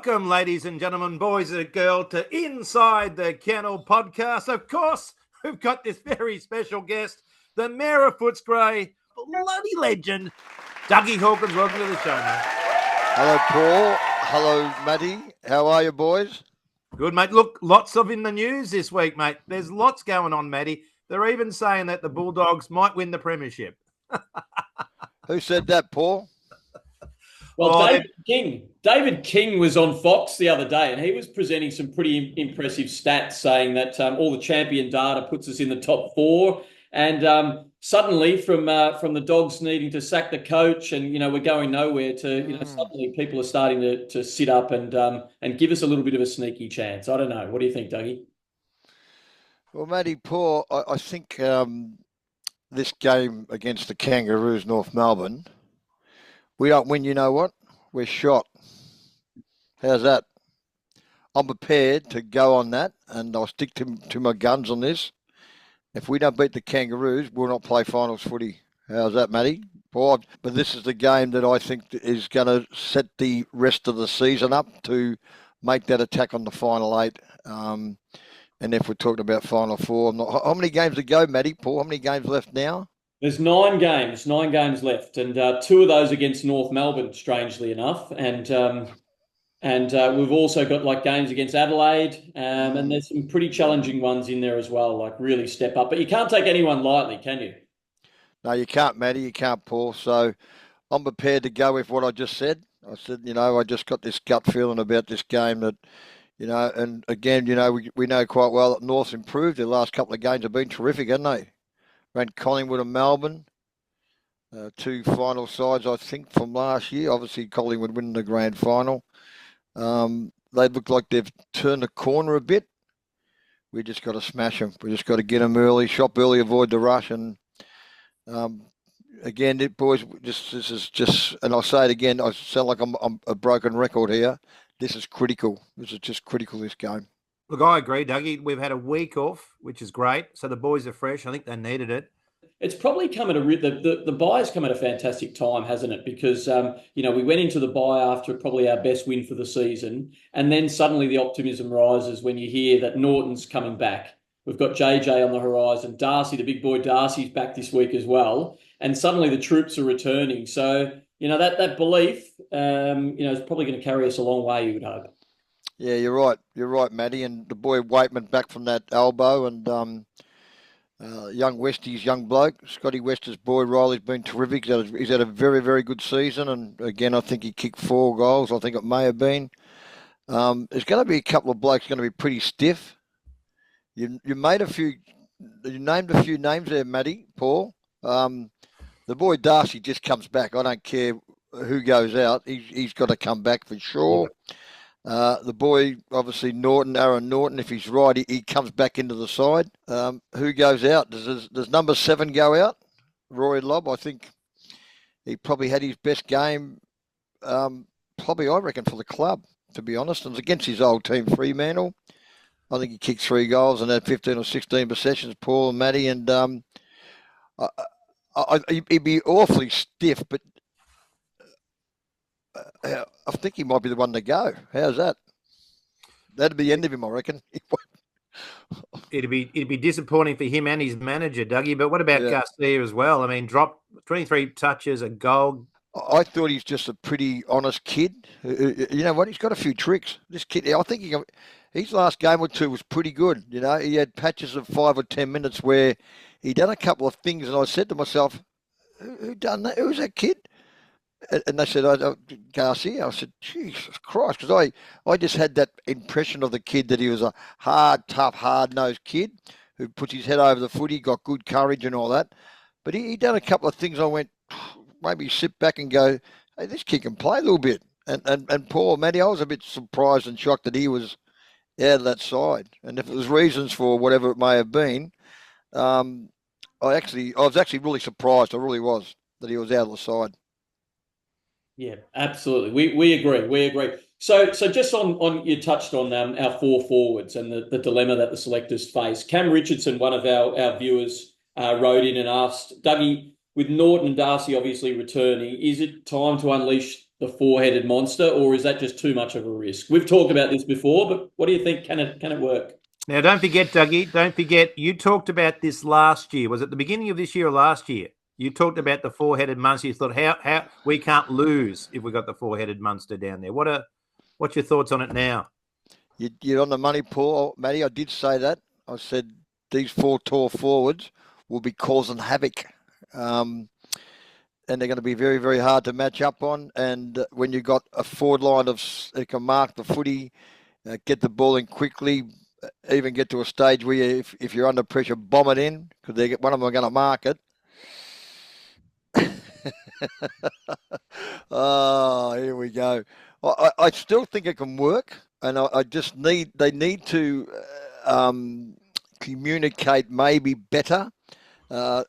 Welcome, ladies and gentlemen, boys and girls, to Inside the Kennel podcast. Of course, we've got this very special guest, the Mayor of Footscray, bloody legend, Dougie Hawkins. Welcome to the show, mate. Hello, Paul. Hello, Maddy. How are you, boys? Good, mate. Look, lots of in the news this week, mate. There's lots going on, Maddy. They're even saying that the Bulldogs might win the premiership. Who said that, Paul? Well, David King was on Fox the other day, and he was presenting some pretty impressive stats, saying that all the champion data puts us in the top four. And suddenly, from the Dogs needing to sack the coach, and we're going nowhere, to suddenly people are starting to sit up and give us a little bit of a sneaky chance. I don't know. What do you think, Dougie? Well, Maddy Paul, I think this game against the Kangaroos, North Melbourne, we don't win, you know what? We're shot. How's that? I'm prepared to go on that, and I'll stick to my guns on this. If we don't beat the Kangaroos, we'll not play finals footy. How's that, Maddy? Paul, but this is the game that I think is going to set the rest of the season up to make that attack on the final eight. And if we're talking about final four, how many games to go, Maddy? Paul, how many games left now? There's 9 games left, and 2 of those against North Melbourne, strangely enough, and we've also got games against Adelaide, and there's some pretty challenging ones in there as well, really step up. But you can't take anyone lightly, can you? No, you can't, Maddy. You can't, Paul. So I'm prepared to go with what I just said. I said, I just got this gut feeling about this game that, and again, we know quite well that North's improved. Their last couple of games have been terrific, haven't they? Ran Collingwood and Melbourne, 2 final sides, I think, from last year. Obviously, Collingwood winning the grand final. They look like they've turned the corner a bit. We just got to smash them. We just got to get them early, shop early, avoid the rush. And again, boys, this is just, and I'll say it again, I sound like I'm a broken record here. This is critical. This is just critical, this game. Look, I agree, Dougie. We've had a week off, which is great. So the boys are fresh. I think they needed it. It's probably come at the bye's come at a fantastic time, hasn't it? Because we went into the bye after probably our best win for the season, and then suddenly the optimism rises when you hear that Naughton's coming back. We've got JJ on the horizon. Darcy, the big boy Darcy's back this week as well, and suddenly the troops are returning. So that belief is probably going to carry us a long way, you would hope. Yeah, you're right. You're right, Maddy. And the boy Waitman back from that elbow, and young Westy's young bloke, Scotty Wester's boy Riley's been terrific. He's had a very, very good season. And again, I think he kicked 4 goals. I think it may have been. There's going to be a couple of blokes going to be pretty stiff. You named a few names there, Maddy Paul. The boy Darcy just comes back. I don't care who goes out. He's got to come back for sure. The boy, obviously, Aaron Naughton, if he's right, he comes back into the side. Who goes out? Does number 7 go out? Rory Lobb, I think he probably had his best game, probably, I reckon, for the club, to be honest. And it's against his old team, Fremantle. I think he kicked 3 goals and had 15 or 16 possessions, Paul and Matty. And he'd be awfully stiff, but I think he might be the one to go. How's that? That'd be the end of him, I reckon. It'd be disappointing for him and his manager, Dougie. But what about Garcia as well? I mean, dropped 23 touches, a goal. I thought he's just a pretty honest kid. You know what? He's got a few tricks. This kid, I think his last game or 2 was pretty good. He had patches of 5 or 10 minutes where he done a couple of things, and I said to myself, "Who done that? Who's that kid?" And they said, Garcia. I said, Jesus Christ, because I just had that impression of the kid that he was a hard, tough, hard-nosed kid who puts his head over the footy, got good courage and all that. But he done a couple of things. I went, maybe sit back and go, hey, this kid can play a little bit. And Paul, Matty, I was a bit surprised and shocked that he was out of that side. And if it was reasons for whatever it may have been, I was actually really surprised. I really was, that he was out of the side. Yeah, absolutely. We agree. We agree. So just on you touched on our 4 forwards and the dilemma that the selectors face. Cam Richardson, one of our viewers, wrote in and asked, Dougie, with Naughton and Darcy obviously returning, is it time to unleash the four-headed monster, or is that just too much of a risk? We've talked about this before, but what do you think? Can it work? Now, don't forget, Dougie, don't forget, you talked about this last year. Was it the beginning of this year or last year? You talked about the four-headed monster. You thought, how we can't lose if we got the four-headed monster down there. What's your thoughts on it now? You're on the money, Paul. Matty, I did say that. I said these four tall forwards will be causing havoc. And they're going to be very, very hard to match up on. And when you've got a forward line that can mark the footy, get the ball in quickly, even get to a stage where if you're under pressure, bomb it in, because one of them are going to mark it. Oh, here we go. I still think it can work, and they need to communicate maybe better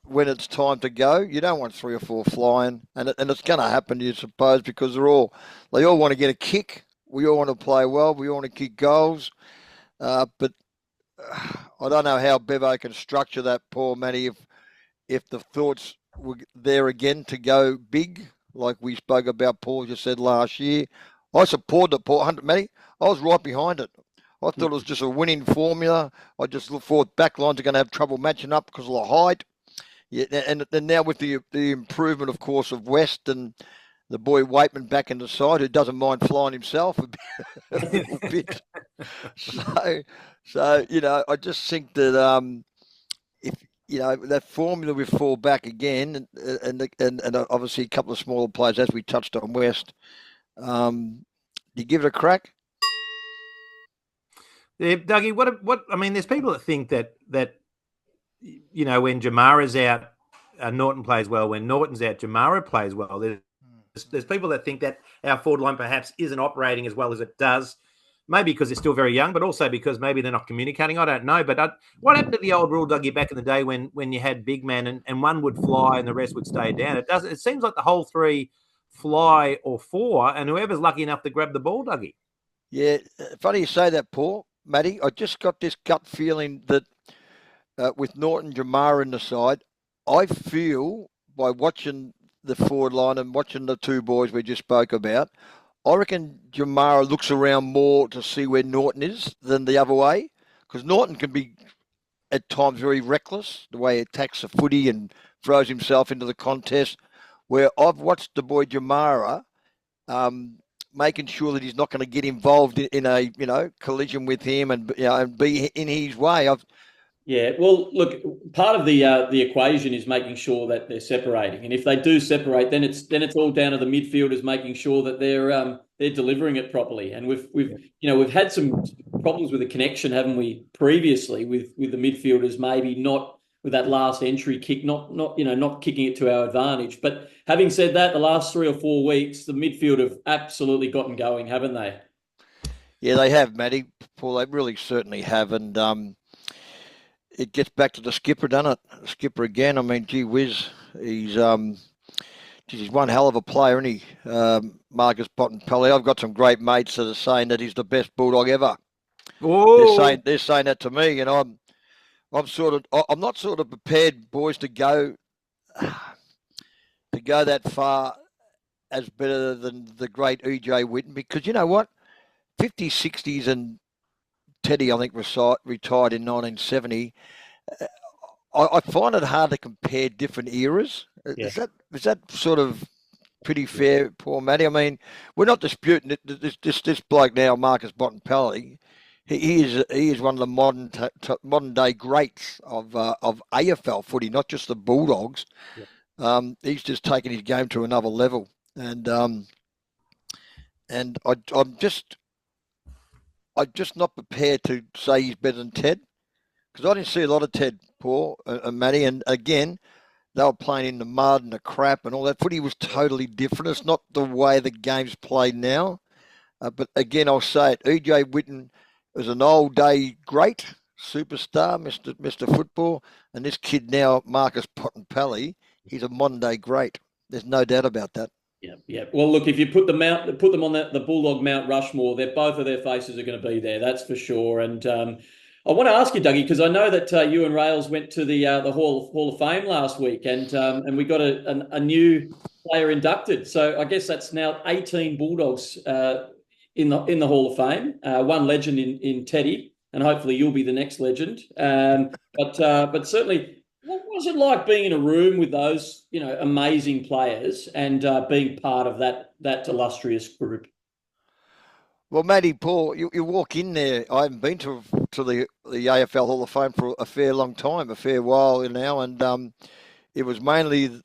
when it's time to go. You don't want 3 or 4 flying, and it's going to happen, you suppose, because they all want to get a kick. We all want to play well. We all want to kick goals, but I don't know how Bevo can structure that, Paul, Matty, if the thoughts were there again to go big, like we spoke about, Paul just said last year. I supported it, Paul, Matty. I was right behind it. I thought it was just a winning formula. I just look forward, back lines are going to have trouble matching up because of the height. Yeah, and now with the improvement, of course, of West and the boy Waitman back in the side, who doesn't mind flying himself a little bit. So I just think that if that formula will fall back again, and obviously a couple of smaller players, as we touched on West. Do you give it a crack? Yeah, Dougie, what I mean, there's people that think that when Jamara's out, Naughton plays well. When Naughton's out, Jamara plays well. There's people that think that our forward line perhaps isn't operating as well as it does. Maybe because they're still very young, but also because maybe they're not communicating. I don't know. But what happened to the old rule, Dougie, back in the day when you had big man and one would fly and the rest would stay down? It seems like the whole three fly or four, and whoever's lucky enough to grab the ball, Dougie. Yeah, funny you say that, Paul. Matty, I just got this gut feeling that with Naughton, Jamara in the side, I feel by watching the forward line and watching the two boys we just spoke about, I reckon Jamara looks around more to see where Naughton is than the other way, because Naughton can be at times very reckless, the way he attacks the footy and throws himself into the contest, where I've watched the boy Jamara making sure that he's not going to get involved in a collision with him and be in his way. Yeah, well, look, part of the equation is making sure that they're separating, and if they do separate, then it's all down to the midfielders making sure that they're delivering it properly. And we've had some problems with the connection, haven't we, previously with the midfielders, maybe not with that last entry kick, not kicking it to our advantage. But having said that, the last 3 or 4 weeks, the midfield have absolutely gotten going, haven't they? Yeah, they have, Matty. Paul, they really certainly have, and it gets back to the skipper, doesn't it? The skipper again. I mean, gee whiz, he's one hell of a player, isn't he? Marcus Bontempelli. I've got some great mates that are saying that he's the best Bulldog ever. Whoa. They're saying that to me, and I'm not sort of prepared, boys, to go that far as better than the great E.J. Whitten, because you know what, 50s, 60s, and Teddy, I think, retired in 1970. I find it hard to compare different eras. Yeah. Is that sort of pretty fair, Paul Matty? I mean, we're not disputing it. This bloke now, Marcus Bontempelli, he is one of the modern day greats of AFL footy, not just the Bulldogs. Yeah. He's just taken his game to another level, and I'm just not prepared to say he's better than Ted, because I didn't see a lot of Ted, Paul and Matty, and again, they were playing in the mud and the crap and all that. Footy was totally different. It's not the way the game's played now. But again, I'll say it, E.J. Whitten was an old day great, superstar, Mr. Football, and this kid now, Marcus Bontempelli, he's a modern day great. There's no doubt about that. Yeah. Well, look, if you put them on the Bulldog Mount Rushmore, both of their faces are going to be there. That's for sure. And I want to ask you, Dougie, because I know that you and Rails went to the Hall of Fame last week, and we got a new player inducted. So I guess that's now 18 Bulldogs in the Hall of Fame. One legend in Teddy, and hopefully you'll be the next legend. But certainly, what was it like being in a room with those amazing players and being part of that illustrious group? Well, Maddy Paul, you walk in there. I haven't been to the AFL Hall of Fame for a fair long time, a fair while now, and it was mainly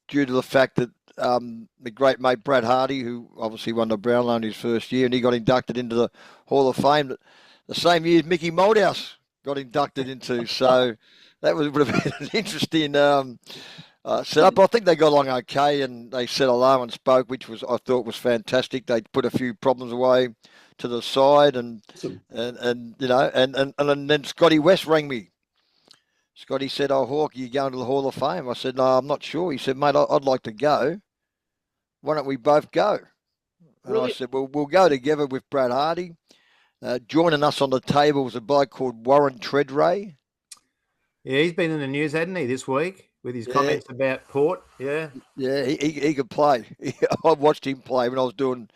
due to the fact that the great mate Brad Hardy, who obviously won the Brownlow in his first year, and he got inducted into the Hall of Fame the same year Mickey Moldhouse got inducted into. So that would have been an interesting setup. I think they got along okay, and they said hello and spoke, which I thought was fantastic. They put a few problems away to the side, and then Scotty West rang me. Scotty said, "Oh, Hawk, are you going to the Hall of Fame?" I said, "No, I'm not sure." He said, "Mate, I'd like to go. Why don't we both go?" And I said, "Well, we'll go together with Brad Hardy." Joining us on the table was a bloke called Warren Treadray. Yeah, he's been in the news, hadn't he, this week with his comments about Port? Yeah. Yeah, he could play. I watched him play when I was doing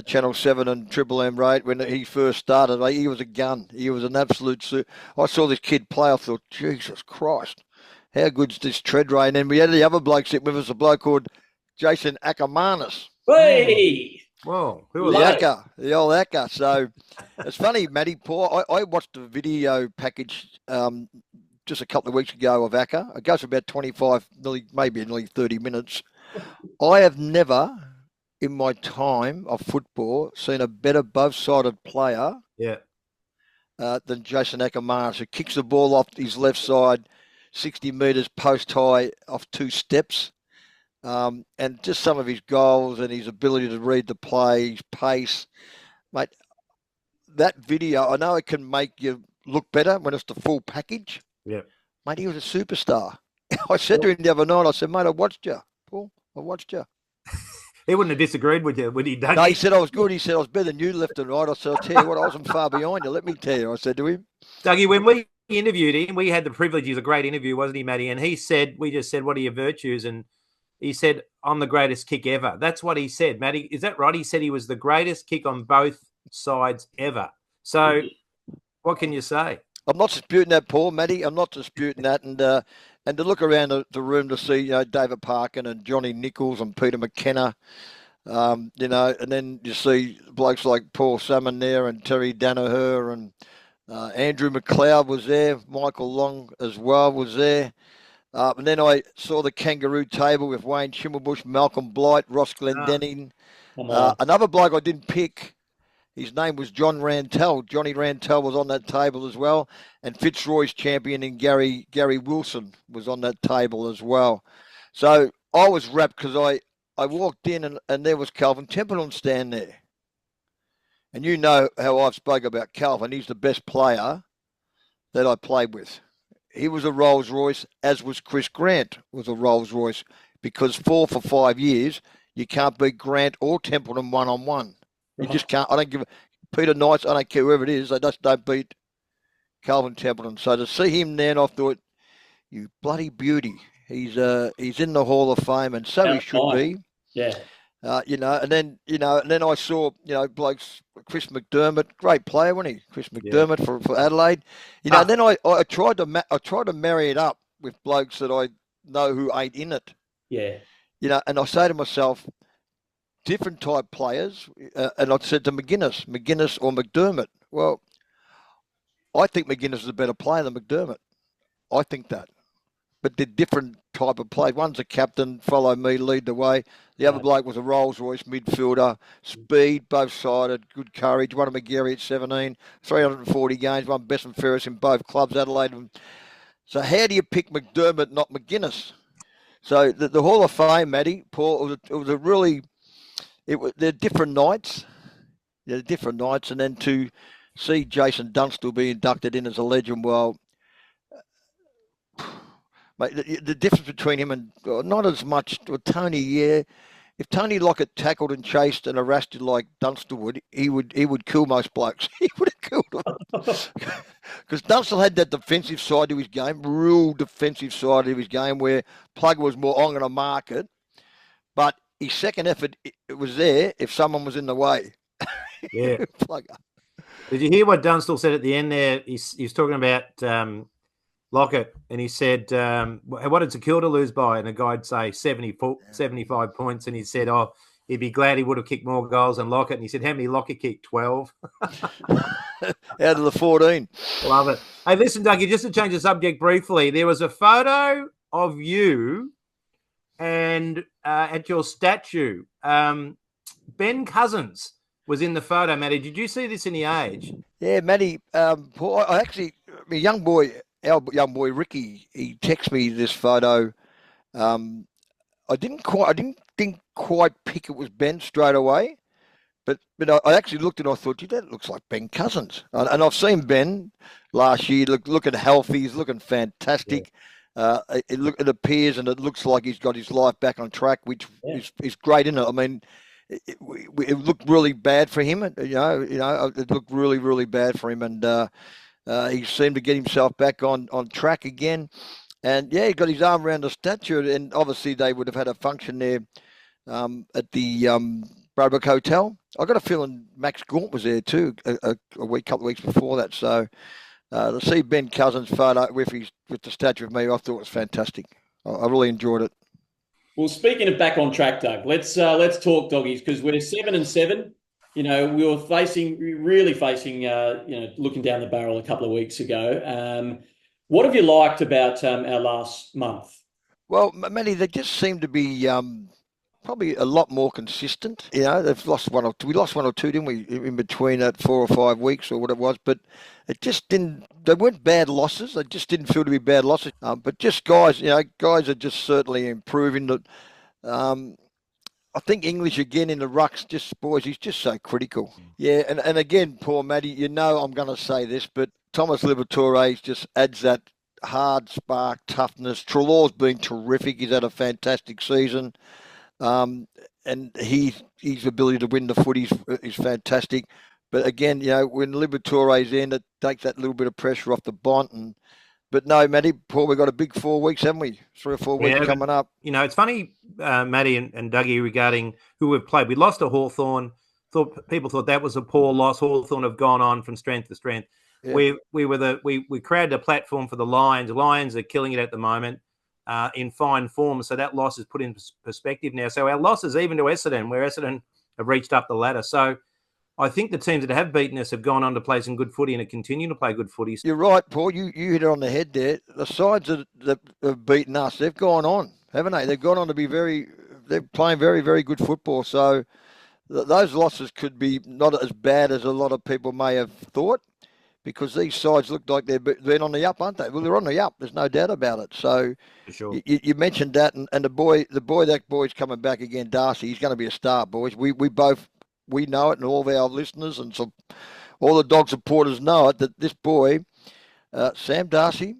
Channel 7 and Triple M rate when he first started. He was a gun. He was an absolute... I saw this kid play. I thought, Jesus Christ, how good's this Treadray? And then we had the other bloke sit with us, a bloke called Jason Ackermanis. Hey! Whoa, who was that? The old Acker. So it's funny, Maddy Paul. I watched a video package just a couple of weeks ago of Acker. It goes for about 25, nearly 30 minutes. I have never, in my time of football, seen a better both-sided player than Jason Ackermanis, who kicks the ball off his left side, 60 metres post high off 2 steps. And just some of his goals and his ability to read the play, his pace. Mate, that video, I know it can make you look better when it's the full package. Yeah. Mate, he was a superstar. I said to him the other night, I said, "Mate, I watched you, Paul. I watched you." He wouldn't have disagreed with you, would he, Dougie? No, he said I was good. He said I was better than you left and right. I said, "I'll tell you what, I wasn't far behind you. Let me tell you," I said to him. Dougie, when we interviewed him, we had the privilege. He was a great interview, wasn't he, Matty? And we just said, "What are your virtues?" And he said, "I'm the greatest kick ever." That's what he said, Matty. Is that right? He said he was the greatest kick on both sides ever. So what can you say? I'm not disputing that, Paul, Matty. I'm not disputing that. And to look around the room to see, David Parkin and Johnny Nichols and Peter McKenna, and then you see blokes like Paul Salmon there and Terry Danaher and Andrew McLeod was there. Michael Long as well was there. And then I saw the kangaroo table with Wayne Schimmelbusch, Malcolm Blight, Ross Glendenning. Another bloke I didn't pick, his name was John Rantel. Johnny Rantel was on that table as well. And Fitzroy's champion and Gary Wilson was on that table as well. So I was wrapped because I walked in and there was Calvin Templeton stand there. And you know how I've spoke about Calvin. He's the best player that I played with. He was a Rolls Royce, as was Chris Grant was a Rolls Royce, because 4 for 5 years, you can't beat Grant or Templeton one-on-one. You just can't. I don't give Peter Knights, I don't care whoever it is, they just don't beat Calvin Templeton. So to see him then, I thought, you bloody beauty. He's in the Hall of Fame, and so he should be. Yeah. And then I saw, blokes, Chris McDermott, great player, wasn't he? Chris McDermott for Adelaide. And then I tried to marry it up with blokes that I know who ain't in it. Yeah. And I say to myself, different type players, and I said to McGuinness or McDermott. Well, I think McGuinness is a better player than McDermott. I think that. But they're different type of play. One's a captain, follow me, lead the way. The other bloke was a Rolls Royce midfielder, speed, both-sided, good courage. Won a McGarry at 17, 340 games, won best and fairest in both clubs, Adelaide. So how do you pick McDermott, not McGuinness? So the Hall of Fame, Maddy, Paul, it was a really... They're different nights. They're different nights. And then to see Jason Dunstall be inducted in as a legend, well... Mate, the difference between him and not as much with Tony, yeah. If Tony Lockett tackled and chased and harassed you like Dunstall would, he would kill most blokes. He would have killed them. Because Dunstall had that defensive side to his game, real defensive side of his game, where Plugger was more, I'm going to mark it. but his second effort, it was there if someone was in the way. Yeah. Did you hear what Dunstall said at the end there? He's talking about Lockett, and he said, what did Zakilda lose by? And a guy'd say 75 points, and he said, oh, he'd be glad he would have kicked more goals than Lockett. And he said, how many Lockett kicked? 12. Out of the 14. Love it. Hey, listen, Dougie, just to change the subject briefly, there was a photo of you and at your statue. Ben Cousins was in the photo, Matty. Did you see this in The Age? Yeah, Maddy, Paul, our young boy Ricky, he texted me this photo. I didn't think quite pick it was Ben straight away, but I actually looked and I thought, gee, that looks like Ben Cousins. And I've seen Ben last year, looking healthy, he's looking fantastic. Yeah. It appears and it looks like he's got his life back on track, which is great, isn't it? I mean, it looked really bad for him. It looked really, really bad for him, and he seemed to get himself back on track again. And yeah, he got his arm around the statue, and obviously they would have had a function there at the Bradbrook Hotel. I got a feeling Max Gaunt was there too a couple of weeks before that. So to see Ben Cousins' photo with the statue of me, I thought it was fantastic. I really enjoyed it. Well, speaking of back on track, Doug, let's talk doggies, because we're 7-7. We were really facing, looking down the barrel a couple of weeks ago. What have you liked about our last month? Well, Matty, they just seem to be probably a lot more consistent. They've lost one or two. We lost one or two, didn't we, in between that 4 or 5 weeks or what it was? But it just didn't. They weren't bad losses. They just didn't feel to be bad losses. But just guys are just certainly improving. I think English again in the rucks, boys, he's just so critical. Yeah, and again, poor Matty, I'm going to say this, but Thomas Liberatore just adds that hard spark, toughness. Treloar's been terrific. He's had a fantastic season. And his ability to win the footy is fantastic. But again, when Liberatore's in, it takes that little bit of pressure off the Bont. But no, Matty, Paul, we've got a big 4 weeks, haven't we? 3 or 4 weeks coming up. It's funny, Matty and Dougie, regarding who we've played. We lost to Hawthorn. People thought that was a poor loss. Hawthorn have gone on from strength to strength. Yeah. We created a platform for the Lions. The Lions are killing it at the moment in fine form. So that loss is put in perspective now. So our losses, even to Essendon, where Essendon have reached up the ladder. So I think the teams that have beaten us have gone on to play some good footy and are continuing to play good footy. You're right, Paul. You hit it on the head there. The sides that have beaten us, they've gone on, haven't they? They've gone on to be they're playing very, very good football. So those losses could be not as bad as a lot of people may have thought, because these sides look like they're on the up, aren't they? Well, they're on the up. There's no doubt about it. So for sure. You mentioned that, and that boy's coming back again, Darcy. He's going to be a star, boys. We know it, and all of our listeners and all the dog supporters know it, that this boy, Sam Darcy,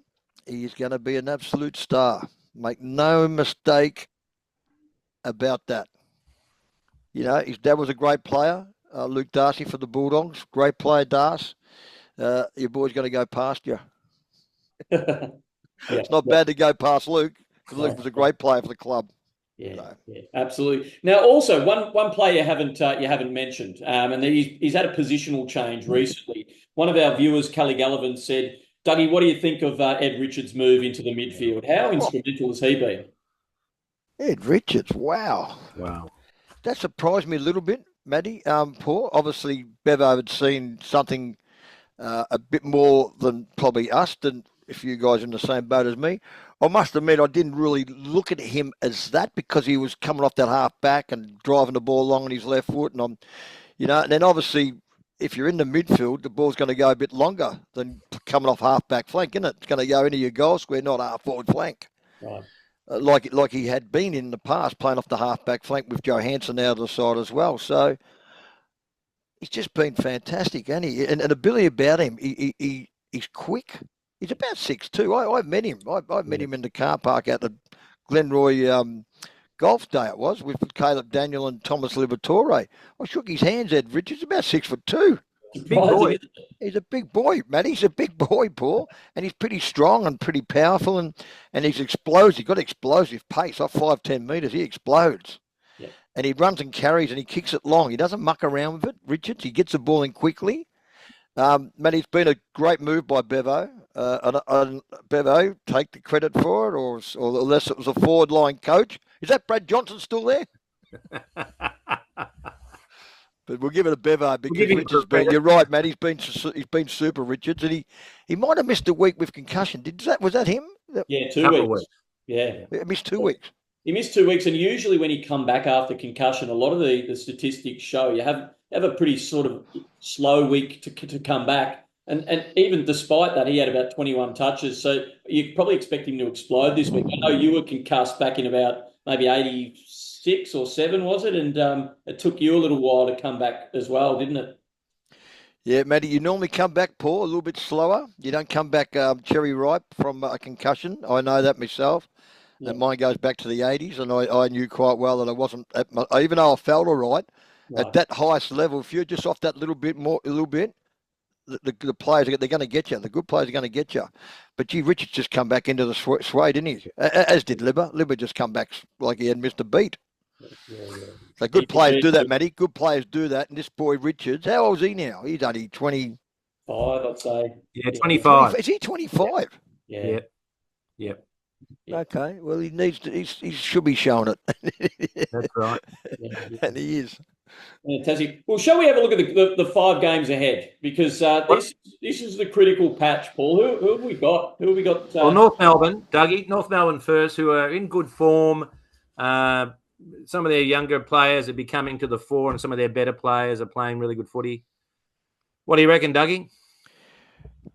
he is going to be an absolute star. Make no mistake about that. His dad was a great player, Luke Darcy for the Bulldogs. Great player, Darce. Your boy's going to go past you. It's not bad to go past Luke, because Luke was a great player for the club. Yeah, absolutely. Now, also one player you haven't mentioned, and he's had a positional change recently. One of our viewers, Kelly Gallivan, said, "Dougie, what do you think of Ed Richards' move into the midfield? How instrumental has he been?" Ed Richards, wow. That surprised me a little bit, Maddy. Paul, obviously Bevo had seen something a bit more than probably us, than if you guys are in the same boat as me. I must admit, I didn't really look at him as that, because he was coming off that half back and driving the ball along on his left foot. And and then obviously, if you're in the midfield, the ball's going to go a bit longer than coming off half back flank, isn't it? It's going to go into your goal square, not half forward flank. Right. Like he had been in the past, playing off the half back flank with Johansson out of the side as well. So he's just been fantastic, hasn't he? And ability about him, he's quick. He's about 6'2". I've met him. I met him in the car park at the Glenroy Golf Day. It was with Caleb Daniel and Thomas Liberatore. I shook his hands. Ed Richards, about 6'2". Big boy. He's a big boy, Matt. He's a big boy, Paul, and he's pretty strong and pretty powerful, and he's explosive. He's got explosive pace off 5-10 metres. He explodes. and he runs and carries and he kicks it long. He doesn't muck around with it, Richards. He gets the ball in quickly. Matty, it's been a great move by Bevo. Bevo, take the credit for it, or unless it was a forward line coach. Is that Brad Johnson still there? But we'll give it a Bevo because Richards been. You're right, Matt. He's been super, Richards, and he might have missed a week with concussion. Was that him? Yeah, 2 weeks. Yeah, he missed 2 weeks. He missed 2 weeks, and usually when he come back after concussion, a lot of the statistics show you have a pretty sort of slow week to come back. And even despite that, he had about 21 touches. So you probably expect him to explode this week. I know you were concussed back in about maybe 86 or 7, was it? And it took you a little while to come back as well, didn't it? Yeah, Matty, you normally come back, Paul, a little bit slower. You don't come back cherry ripe from a concussion. I know that myself. Yeah. And mine goes back to the 80s, and I knew quite well that I wasn't, even though I felt all right, at that highest level, if you're just off that little bit, the players, they're going to get you. The good players are going to get you. But, gee, Richards just come back into the sway, didn't he? As did Libba. Libba just come back like he had missed a beat. Yeah. So good players do that, Matty. Good players do that. And this boy Richards, how old is he now? He's only 25, I'd say. Yeah, 25. Is he 25? Yeah. Yep. Okay. Well, he should be showing it. That's right. And he is. Fantastic. Well, shall we have a look at the 5 games ahead? Because this is the critical patch, Paul. Who have we got? Who have we got? Well, North Melbourne, Dougie. North Melbourne first, who are in good form. Some of their younger players are becoming to the fore, and some of their better players are playing really good footy. What do you reckon, Dougie?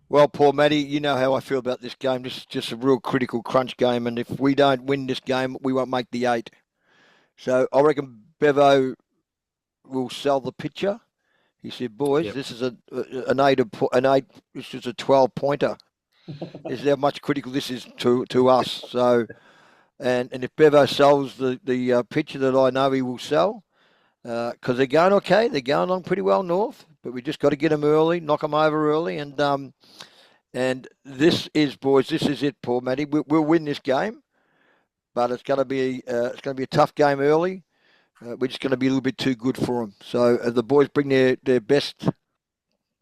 Well, Paul, Matty, you know how I feel about this game. This is just a real critical crunch game, and if we don't win this game, we won't make the 8. So I reckon Bevo will sell the picture. He said, "Boys, This is an 8. This is a 12-pointer. This is how much critical this is to us." So, and if Bevo sells the picture that I know he will sell, because they're going okay, they're going on pretty well north, but we just got to get them early, knock them over early, and this is, boys, this is it, Paul, Matty. We'll win this game, but it's going to be a tough game early. We're just going to be a little bit too good for them. So the boys bring their best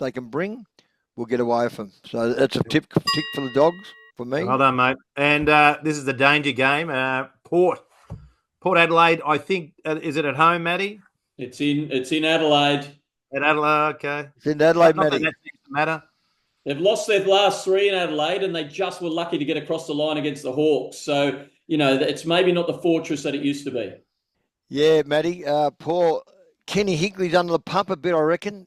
they can bring, we'll get away with them. So that's a tick for the Dogs for me. Well done, mate. And this is the danger game. Port Adelaide, I think, is it at home, Matty? It's in Adelaide. At Adelaide, okay. It's in Adelaide, Matty. That seems to matter. They've lost their last 3 in Adelaide, and they just were lucky to get across the line against the Hawks. So, it's maybe not the fortress that it used to be. Yeah, Matty. Paul, Kenny Higley's under the pump a bit, I reckon.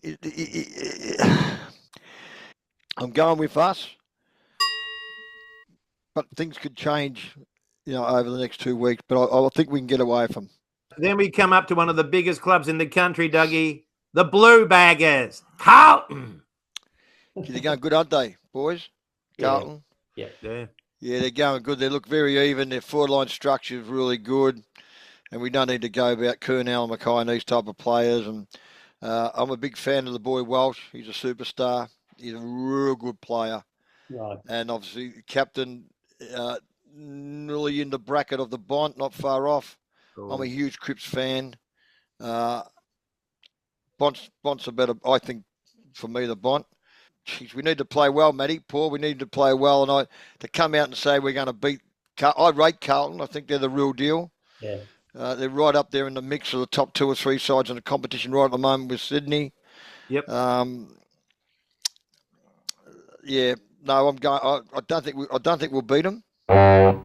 I'm going with us. But things could change, over the next 2 weeks. But I think we can get away from them. Then we come up to one of the biggest clubs in the country, Dougie, the Blue Baggers, Carlton. They're going good, aren't they, boys? Carlton? Yeah. Yeah, they're going good. They look very even. Their forward-line structure is really good. And we don't need to go about Kernell, Mackay and these type of players. And I'm a big fan of the boy Welsh. He's a superstar. He's a real good player. Right. And obviously, captain, nearly in the bracket of the Bont, not far off. Cool. I'm a huge Cripps fan. Bont's a better, I think, for me, the Bont. Jeez, we need to play well, Matty. Paul, we need to play well. And to come out and say we're going to beat I rate Carlton. I think they're the real deal. Yeah. They're right up there in the mix of the top 2 or 3 sides in the competition right at the moment with Sydney. Yep. Yeah. No, I'm going. I don't think we'll beat them. I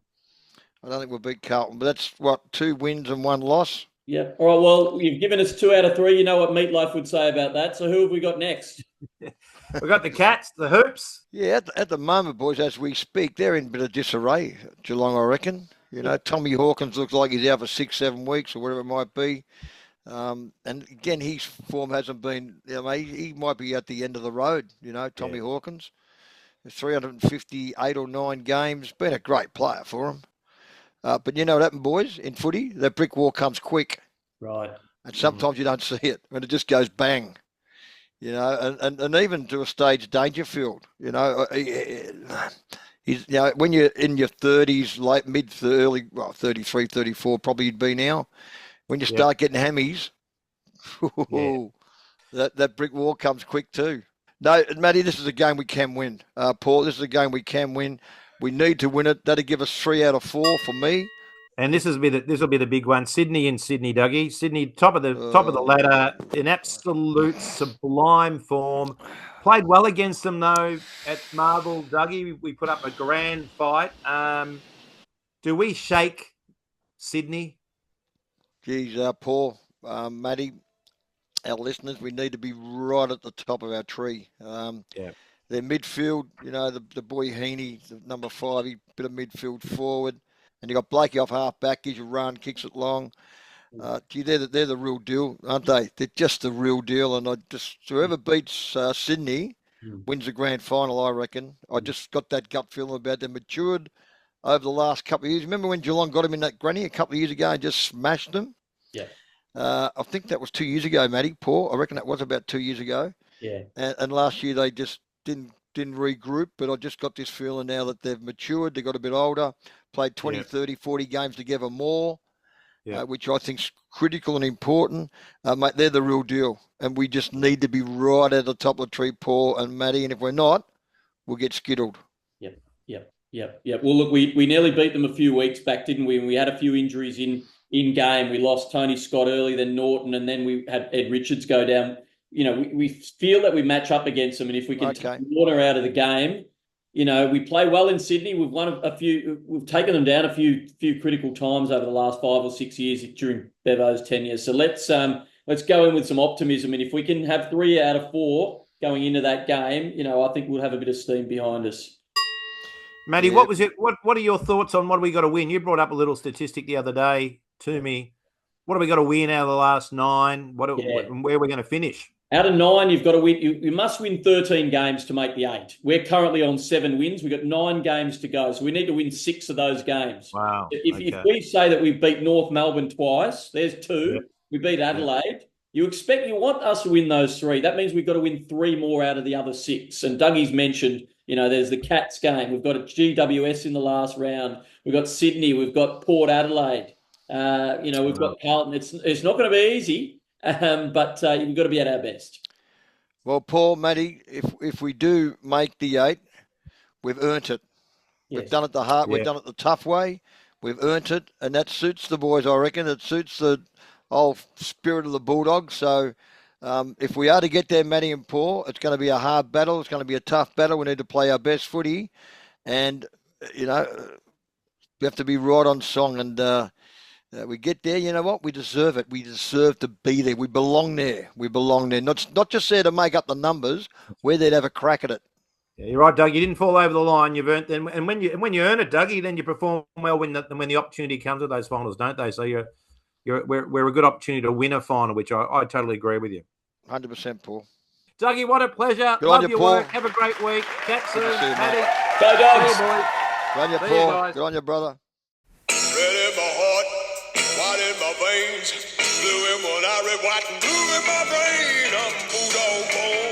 don't think we'll beat Carlton. But that's 2 wins and 1 loss. Yeah. All right. Well, you've given us 2 out of 3. You know what Meatloaf would say about that. So who have we got next? We've got the Cats, the Hoops. Yeah. At the moment, boys, as we speak, they're in a bit of disarray. Geelong, I reckon. Tommy Hawkins looks like he's out for 6-7 weeks or whatever it might be. And again, his form hasn't been, he might be at the end of the road, Tommy Hawkins. 358 or 9 games, been a great player for him. But you know what happened, boys, in footy? That brick wall comes quick. Right. And sometimes you don't see it when it just goes bang. And even to a stage Dangerfield, he's, when you're in your 30s, late, early, 33, 34, probably you'd be now. when you start getting hammies, Yeah. that brick wall comes quick too. No, Matty, this is a game we can win. Paul, this is a game we can win. We need to win it. That'll give us 3 out of 4 for me. And this will be the big one. Sydney and Sydney, Dougie. Sydney, top of the ladder, in absolute sublime form. Played well against them though at Marvel, Dougie. We put up a grand fight. Do we shake Sydney? Geez, Paul, Matty, our listeners, we need to be right at the top of our tree. Their midfield, the boy Heaney, the number 5, he bit of midfield forward. And you got Blakey off half back, gives you a run, kicks it long. They're the real deal, aren't they? They're just the real deal. And whoever beats Sydney wins the grand final, I reckon. I just got that gut feeling about them matured over the last couple of years. Remember when Geelong got him in that granny a couple of years ago and just smashed them? Yeah. I think that was 2 years ago, Maddy Paul. I reckon that was about 2 years ago. Yeah. And last year they just didn't regroup, but I just got this feeling now that they've matured, they got a bit older, played 20, 30, 40 games together more, which I think's critical and important. Mate, they're the real deal, and we just need to be right at the top of the tree, Paul and Matty, and if we're not, we'll get skittled. Yep. Well, look, we nearly beat them a few weeks back, didn't we? And we had a few injuries in game. We lost Tony Scott early, then Naughton, and then we had Ed Richards go down. We feel that we match up against them, and if we can take water out of the game, we play well in Sydney. We've won a few. We've taken them down a few critical times over the last 5 or 6 years during Bevo's tenure. So let's go in with some optimism, and if we can have 3 out of 4 going into that game, I think we'll have a bit of steam behind us. Matty, what was it? What are your thoughts on what we got to win? You brought up a little statistic the other day to me. What have we got to win out of the last 9? Where are we going to finish? Out of 9, you've got to win. You must win 13 games to make the 8. We're currently on 7 wins. We've got 9 games to go, so we need to win 6 of those games. Wow. If we say that we beat North Melbourne twice, there's 2. Yep. We beat Adelaide. Yep. You want us to win those 3. That means we've got to win 3 more out of the other 6. And Dougie's mentioned, there's the Cats game. We've got a GWS in the last round. We've got Sydney. We've got Port Adelaide. We've got Carlton. It's not going to be easy. But we've got to be at our best. Well, Paul, Matty, if we do make the 8, we've earned it. Yes. We've done it the hard. We've done it the tough way. We've earned it, and that suits the boys, I reckon. It suits the whole spirit of the Bulldogs. So if we are to get there, Matty and Paul, it's going to be a hard battle. It's going to be a tough battle. We need to play our best footy, and we have to be right on song. And we get there, you know what? We deserve it. We deserve to be there. We belong there. Not just there to make up the numbers. We're there to have a crack at it. Yeah, you're right, Doug. You didn't fall over the line. You've earned them. And when you earn it, Dougie, then you perform well when the opportunity comes at those finals, don't they? So we're a good opportunity to win a final, which I totally agree with you. 100%, Paul. Dougie, what a pleasure. Good Love on you, your Paul. work. Have a great week. Catch soon, Maddy. Go Dogs. Good on you, Paul. Good on you, brother. Red in my heart, white in my veins, blue in my eye, red, white, and blue in my brain. I'm Bulldog born.